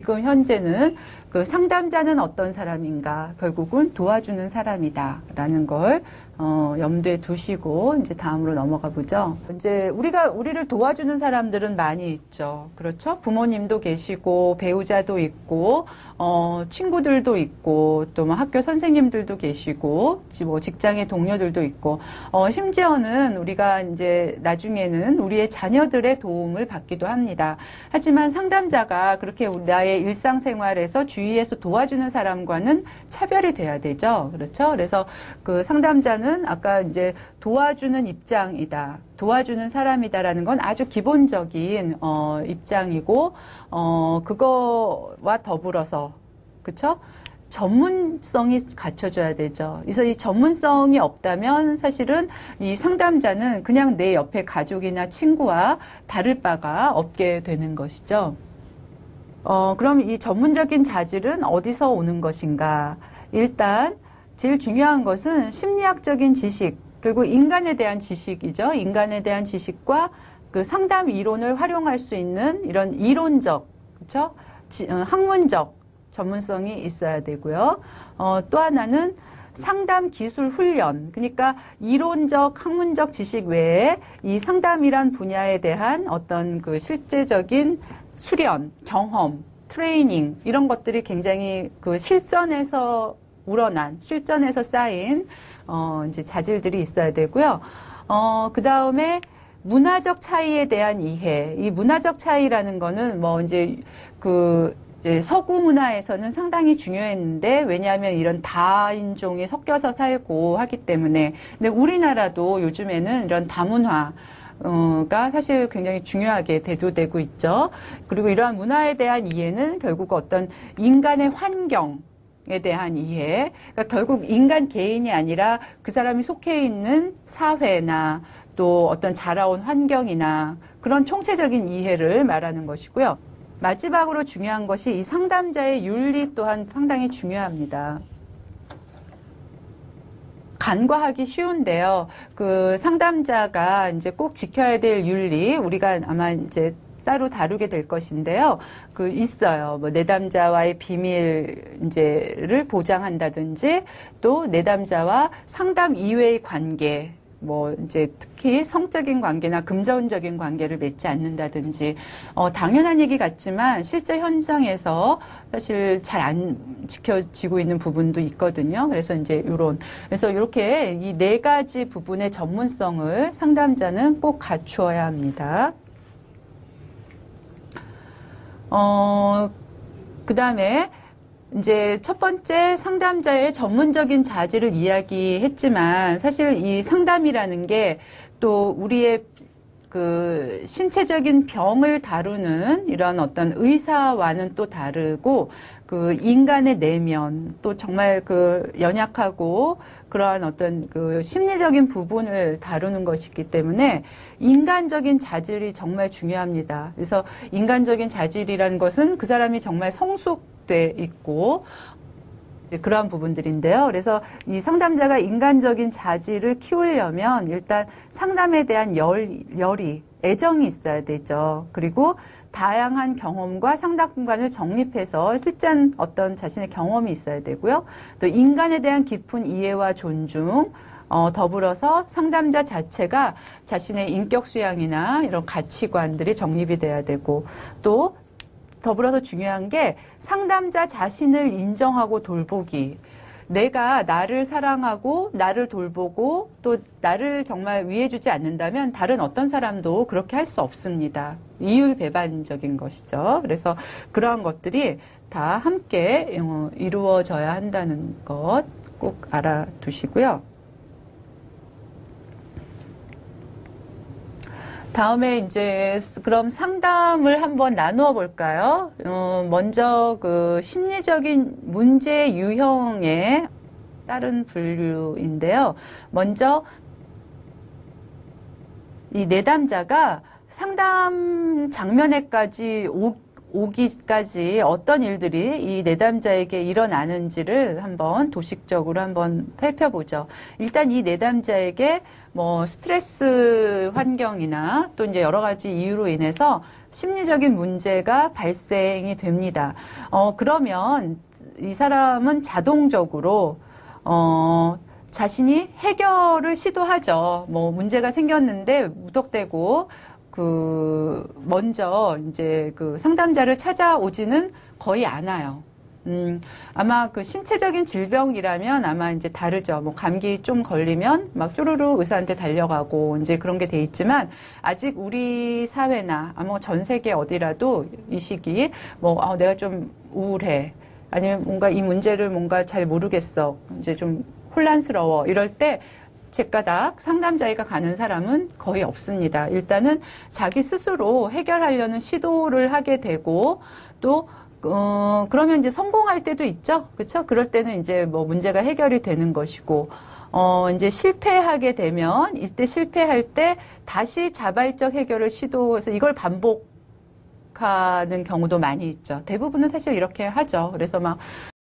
지금 현재는 그 상담자는 어떤 사람인가, 결국은 도와주는 사람이다라는 걸 염두에 두시고 이제 다음으로 넘어가 보죠. 이제 우리를 도와주는 사람들은 많이 있죠. 그렇죠? 부모님도 계시고 배우자도 있고 친구들도 있고 또 뭐 학교 선생님들도 계시고 뭐 직장의 동료들도 있고 심지어는 우리가 이제 나중에는 우리의 자녀들의 도움을 받기도 합니다. 하지만 상담자가 그렇게 나의 일상생활에서 주위에서 도와주는 사람과는 차별이 돼야 되죠. 그렇죠? 그래서 그 상담자는 아까 이제 도와주는 입장이다. 도와주는 사람이다라는 건 아주 기본적인 입장이고 그거와 더불어서 그렇죠? 전문성이 갖춰져야 되죠. 그래서 이 전문성이 없다면 사실은 이 상담자는 그냥 내 옆에 가족이나 친구와 다를 바가 없게 되는 것이죠. 그럼 이 전문적인 자질은 어디서 오는 것인가? 일단 제일 중요한 것은 심리학적인 지식, 그리고 인간에 대한 지식이죠. 인간에 대한 지식과 그 상담 이론을 활용할 수 있는 이런 이론적, 그렇죠? 학문적 전문성이 있어야 되고요. 또 하나는 상담 기술 훈련, 그러니까 이론적, 학문적 지식 외에 이 상담이란 분야에 대한 어떤 그 실제적인 수련, 경험, 트레이닝 이런 것들이 굉장히 그 실전에서 우러난, 실전에서 쌓인 이제 자질들이 있어야 되고요. 그 다음에 문화적 차이에 대한 이해. 이 문화적 차이라는 거는 뭐 이제 이제 서구 문화에서는 상당히 중요했는데, 왜냐하면 이런 다인종이 섞여서 살고 하기 때문에. 근데 우리나라도 요즘에는 이런 다문화가 사실 굉장히 중요하게 대두되고 있죠. 그리고 이러한 문화에 대한 이해는 결국 어떤 인간의 환경에 대한 이해, 그러니까 결국 인간 개인이 아니라 그 사람이 속해 있는 사회나 또 어떤 자라온 환경이나 그런 총체적인 이해를 말하는 것이고요. 마지막으로 중요한 것이 이 상담자의 윤리 또한 상당히 중요합니다. 간과하기 쉬운데요. 그 상담자가 이제 꼭 지켜야 될 윤리, 우리가 아마 이제 따로 다루게 될 것인데요. 그 있어요. 뭐 내담자와의 비밀 이제를 보장한다든지, 또 내담자와 상담 이외의 관계, 뭐 이제 특히 성적인 관계나 금전적인 관계를 맺지 않는다든지, 당연한 얘기 같지만 실제 현장에서 사실 잘 안 지켜지고 있는 부분도 있거든요. 그래서 이제 그래서 이렇게 이 네 가지 부분의 전문성을 상담자는 꼭 갖추어야 합니다. 그 다음에 이제 첫 번째 상담자의 전문적인 자질을 이야기했지만, 사실 이 상담이라는 게 또 우리의 그 신체적인 병을 다루는 이런 어떤 의사와는 또 다르고, 그 인간의 내면, 또 정말 그 연약하고 그러한 어떤 그 심리적인 부분을 다루는 것이기 때문에 인간적인 자질이 정말 중요합니다. 그래서 인간적인 자질이라는 것은 그 사람이 정말 성숙돼 있고 그러한 부분들인데요. 그래서 이 상담자가 인간적인 자질을 키우려면 일단 상담에 대한 열이, 애정이 있어야 되죠. 그리고 다양한 경험과 상담 공간을 정립해서 실전 어떤 자신의 경험이 있어야 되고요. 또 인간에 대한 깊은 이해와 존중, 더불어서 상담자 자체가 자신의 인격 수양이나 이런 가치관들이 정립이 돼야 되고, 또 더불어서 중요한 게 상담자 자신을 인정하고 돌보기. 내가 나를 사랑하고 나를 돌보고 또 나를 정말 위해주지 않는다면 다른 어떤 사람도 그렇게 할 수 없습니다. 이율배반적인 것이죠. 그래서 그러한 것들이 다 함께 이루어져야 한다는 것 꼭 알아두시고요. 다음에 이제 그럼 상담을 한번 나누어 볼까요? 먼저 그 심리적인 문제 유형의 다른 분류인데요. 먼저 이 내담자가 상담 장면에까지 오기까지 어떤 일들이 이 내담자에게 일어나는지를 한번 도식적으로 한번 살펴보죠. 일단 이 내담자에게 뭐 스트레스 환경이나 또 이제 여러 가지 이유로 인해서 심리적인 문제가 발생이 됩니다. 그러면 이 사람은 자동적으로 자신이 해결을 시도하죠. 뭐 문제가 생겼는데 무턱대고 먼저 이제 상담자를 찾아오지는 거의 않아요. 아마 신체적인 질병이라면 아마 이제 다르죠. 뭐 감기 좀 걸리면 막 쪼르르 의사한테 달려가고 이제 그런 게 돼 있지만 아직 우리 사회나 아마 전 세계 어디라도 이 시기 내가 좀 우울해. 아니면 뭔가 이 문제를 뭔가 잘 모르겠어. 이제 좀 혼란스러워. 이럴 때 제가닥 상담자에게 가는 사람은 거의 없습니다. 일단은 자기 스스로 해결하려는 시도를 하게 되고 또 그러면 이제 성공할 때도 있죠. 그렇죠? 그럴 때는 이제 뭐 문제가 해결이 되는 것이고 이제 실패하게 되면 이때 실패할 때 다시 자발적 해결을 시도해서 이걸 반복하는 경우도 많이 있죠. 대부분은 사실 이렇게 하죠. 그래서 막